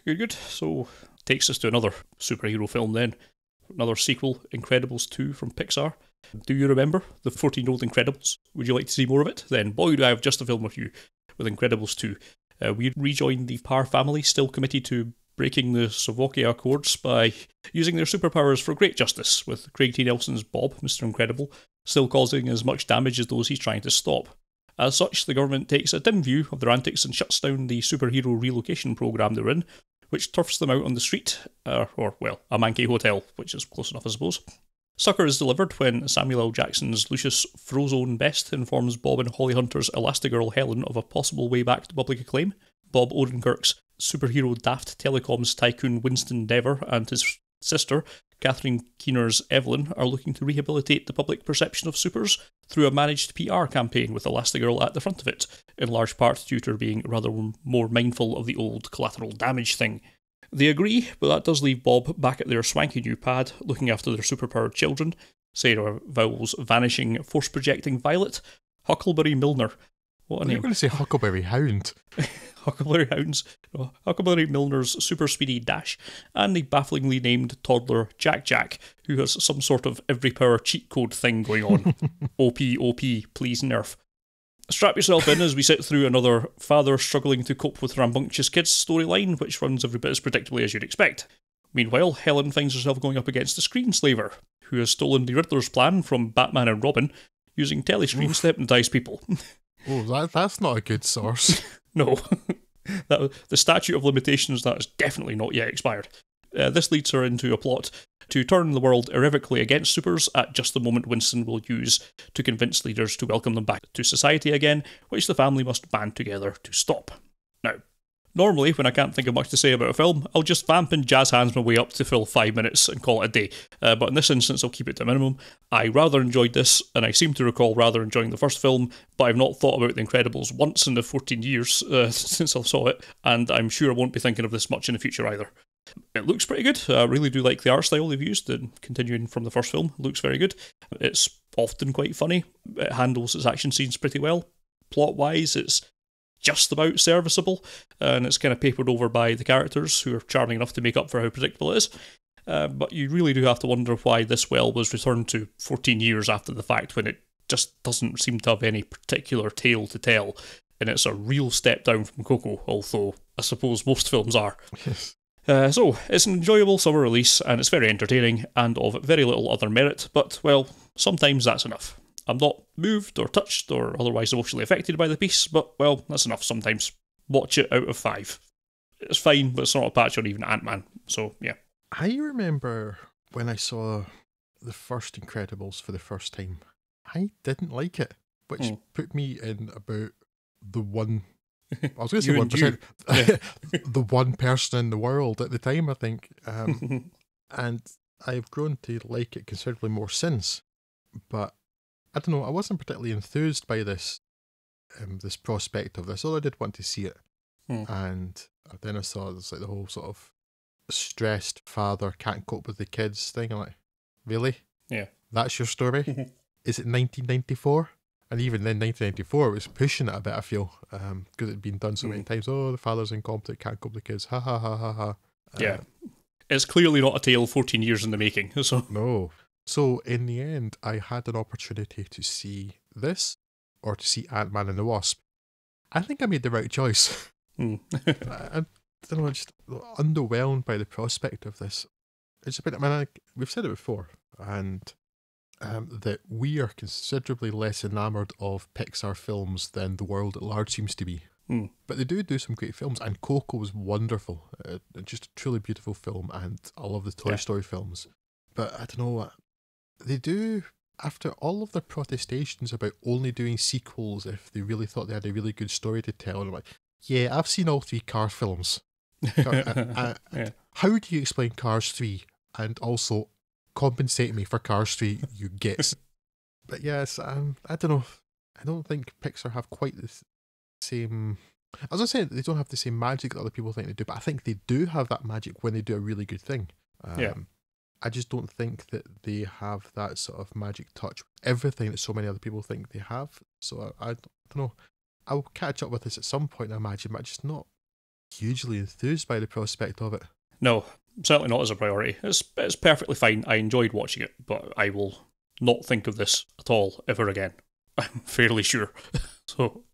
Good, good. So, takes us to another superhero film then. Another sequel, Incredibles 2 from Pixar. Do you remember the 14-year-old Incredibles? Would you like to see more of it? Then, boy, do I have just a film with you with Incredibles 2. We rejoin the Parr family, still committed to breaking the Sokovia Accords by using their superpowers for great justice, with Craig T. Nelson's Bob, Mr. Incredible, still causing as much damage as those he's trying to stop. As such, the government takes a dim view of their antics and shuts down the superhero relocation programme they're in, which turfs them out on the street, a Mankey hotel, which is close enough, I suppose. Sucker is delivered when Samuel L. Jackson's Lucius Frozone Best informs Bob and Holly Hunter's Elastigirl Helen of a possible way back to public acclaim. Bob Odenkirk's superhero daft telecoms tycoon Winston Dever and his sister, Catherine Keener's Evelyn, are looking to rehabilitate the public perception of supers through a managed PR campaign with Elastigirl at the front of it, in large part due to her being rather more mindful of the old collateral damage thing. They agree, but that does leave Bob back at their swanky new pad, looking after their superpowered children, Sarah Vowell's vanishing, force-projecting Violet, Huckleberry Milner. What a name. You're going to say Huckleberry Hound. Huckleberry Hounds, Huckleberry Milner's super speedy Dash, and the bafflingly named toddler Jack Jack, who has some sort of every power cheat code thing going on. OP, please nerf. Strap yourself in as we sit through another father struggling to cope with rambunctious kids storyline, which runs every bit as predictably as you'd expect. Meanwhile, Helen finds herself going up against a screenslaver, who has stolen the Riddler's plan from Batman and Robin, using telescreens to hypnotise people. That's not a good source. No. The statute of limitations, that is definitely not yet expired. This leads her into a plot to turn the world irrevocably against supers at just the moment Winston will use to convince leaders to welcome them back to society again, which the family must band together to stop. Now, normally, when I can't think of much to say about a film, I'll just vamp and jazz hands my way up to fill 5 minutes and call it a day. But in this instance, I'll keep it to a minimum. I rather enjoyed this, and I seem to recall rather enjoying the first film, but I've not thought about The Incredibles once in the 14 years since I saw it, and I'm sure I won't be thinking of this much in the future either. It looks pretty good. I really do like the art style they've used, and continuing from the first film, it looks very good. It's often quite funny. It handles its action scenes pretty well. Plot-wise, it's just about serviceable, and it's kind of papered over by the characters, who are charming enough to make up for how predictable it is. But you really do have to wonder why this well was returned to 14 years after the fact, when it just doesn't seem to have any particular tale to tell, and it's a real step down from Coco, although I suppose most films are. Yes. So, it's an enjoyable summer release, and it's very entertaining, and of very little other merit, but, well, sometimes that's enough. I'm not moved or touched or otherwise emotionally affected by the piece, but, well, that's enough sometimes. Watch it out of 5. It's fine, but it's not a patch on even Ant-Man, so, yeah. I remember when I saw the first Incredibles for the first time, I didn't like it, which put me in about the one... I was going to say 1%. Yeah. The one person in the world at the time, I think. And I've grown to like it considerably more since. But I don't know, I wasn't particularly enthused by this this prospect of this, although I did want to see it. And then I saw this, like, the whole sort of stressed father can't cope with the kids thing. I'm like, really? Yeah. That's your story? Is it 1994? And even then, 1994, it was pushing it a bit, I feel, because it had been done so many times. Oh, the father's incompetent, can't cope with the kids. Ha ha ha ha ha. Yeah. It's clearly not a tale 14 years in the making. So. No. So, in the end, I had an opportunity to see this, or to see Ant-Man and the Wasp. I think I made the right choice. I don't know, just underwhelmed by the prospect of this. It's a bit, we've said it before, and that we are considerably less enamoured of Pixar films than the world at large seems to be. But they do some great films, and Coco was wonderful. Just a truly beautiful film, and I love the Toy Story films. But I don't know, they do, after all of their protestations about only doing sequels if they really thought they had a really good story to tell, and I'm like, yeah, I've seen all 3 Cars films. How do you explain Cars 3 and also compensate me for Cars 3, you gits? But yes, I don't know. I don't think Pixar have quite the same... As I said, they don't have the same magic that other people think they do, but I think they do have that magic when they do a really good thing. I just don't think that they have that sort of magic touch, everything that so many other people think they have. So I don't know. I'll catch up with this at some point, I imagine, but just not hugely enthused by the prospect of it. No, certainly not as a priority. It's perfectly fine. I enjoyed watching it, but I will not think of this at all ever again. I'm fairly sure. So